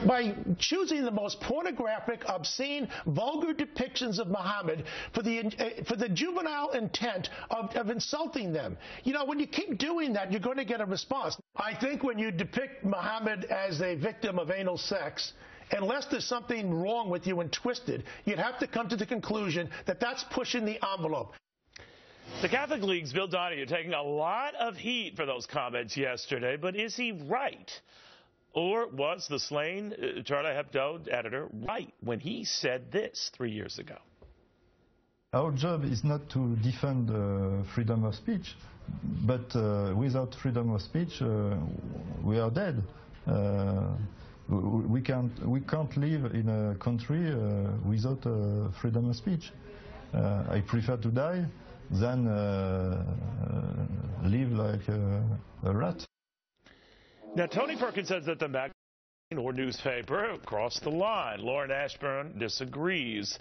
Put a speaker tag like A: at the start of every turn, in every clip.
A: by choosing the most pornographic, obscene, vulgar depictions of Muhammad for the juvenile intent of insulting them. You know, when you keep doing that, you're going to get a response. I think when you depict Muhammad as a victim of anal sex, unless there's something wrong with you and twisted, you'd have to come to the conclusion that that's pushing the envelope.
B: The Catholic League's Bill Donahue taking a lot of heat for those comments yesterday, but is he right? Or was the slain Charlie Hebdo editor right when he said this 3 years ago?
C: Our job is not to defend freedom of speech, but without freedom of speech, we are dead. We can't live in a country without freedom of speech. I prefer to die than live like a rat.
B: Now, Tony Perkins says that the magazine or newspaper crossed the line. Lauren Ashburn disagrees.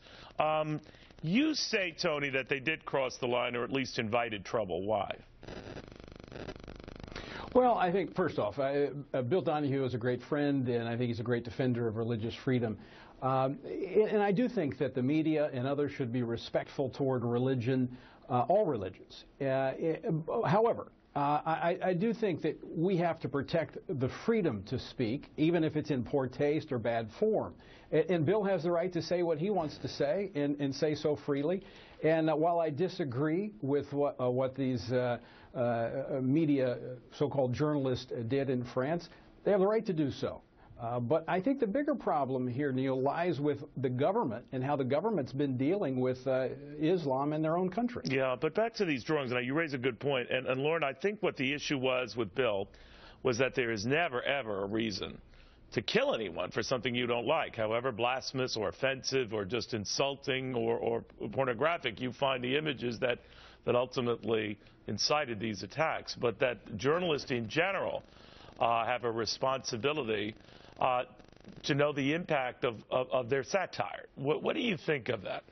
B: You say, Tony, that they did cross the line or at least invited trouble. Why?
D: Well, I think, first off, Bill Donahue is a great friend, and I think he's a great defender of religious freedom. And I do think that the media and others should be respectful toward religion, all religions. However, I do think that we have to protect the freedom to speak, even if it's in poor taste or bad form. And Bill has the right to say what he wants to say and say so freely. And while I disagree with what these media so-called journalists did in France, they have the right to do so. But I think the bigger problem here, Neil, lies with the government and how the government's been dealing with Islam in their own country. Yeah,
B: but back to these drawings, now you raise a good point. And Lauren, I think what the issue was with Bill was that there is never, ever a reason to kill anyone for something you don't like, however blasphemous or offensive or just insulting or pornographic you find the images that ultimately incited these attacks. But that journalists in general have a responsibility to know the impact of their satire. What do you think of that?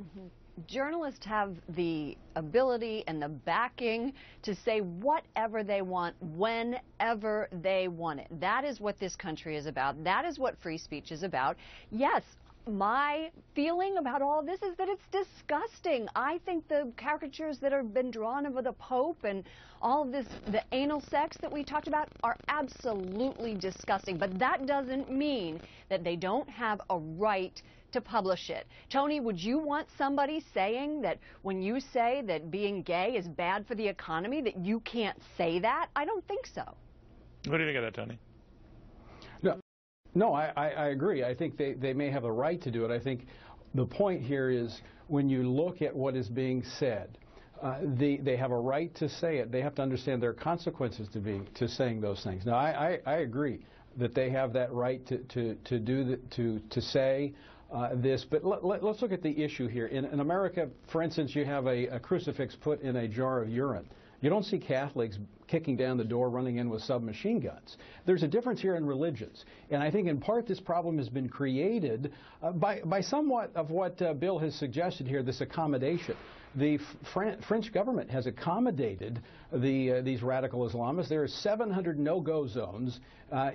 E: Mm-hmm. Journalists have the ability and the backing to say whatever they want, whenever they want it. That is what this country is about. That is what free speech is about. Yes, my feeling about all of this is that it's disgusting. I think the caricatures that have been drawn of the Pope and all of this, the anal sex that we talked about, are absolutely disgusting. But that doesn't mean that they don't have a right to publish it. Tony, would you want somebody saying that when you say that being gay is bad for the economy, that you can't say that? I don't think so.
B: What do you think of that, Tony?
D: No, I agree. I think they may have a right to do it. I think the point here is when you look at what is being said, they have a right to say it. They have to understand there are consequences to saying those things. Now, I agree that they have that right to say this, but let's look at the issue here. In America, for instance, you have a crucifix put in a jar of urine. You don't see Catholics kicking down the door, running in with submachine guns. There's a difference here in religions. And I think in part this problem has been created by somewhat of what Bill has suggested here, this accommodation. The French government has accommodated these radical Islamists. There are 700 no-go zones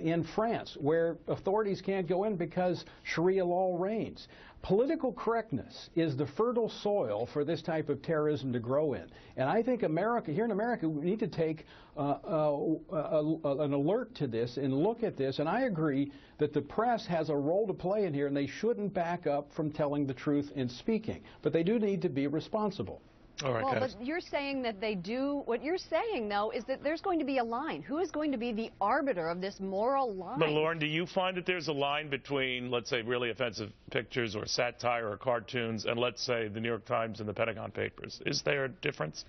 D: in France where authorities can't go in because Sharia law reigns. Political correctness is the fertile soil for this type of terrorism to grow in. And I think here in America, we need to take an alert to this and look at this. And I agree that the press has a role to play in here, and they shouldn't back up from telling the truth in speaking. But they do need to be responsible.
B: All right,
E: well,
B: guys.
E: But you're saying that they do. What you're saying, though, is that there's going to be a line. Who is going to be the arbiter of this moral line?
B: But, Lauren, do you find that there's a line between, let's say, really offensive pictures or satire or cartoons and, let's say, the New York Times and the Pentagon Papers? Is there a difference?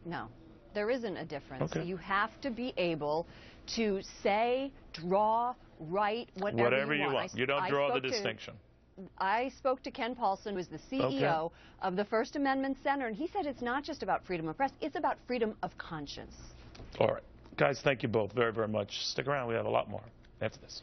E: No, there isn't a difference.
B: Okay.
E: You have to be able to say, draw, write, whatever you want.
B: You don't draw the distinction.
E: I spoke to Ken Paulson, who is the CEO of the First Amendment Center, and he said it's not just about freedom of press, it's about freedom of conscience.
B: All right. Guys, thank you both very, very much. Stick around. We have a lot more after this.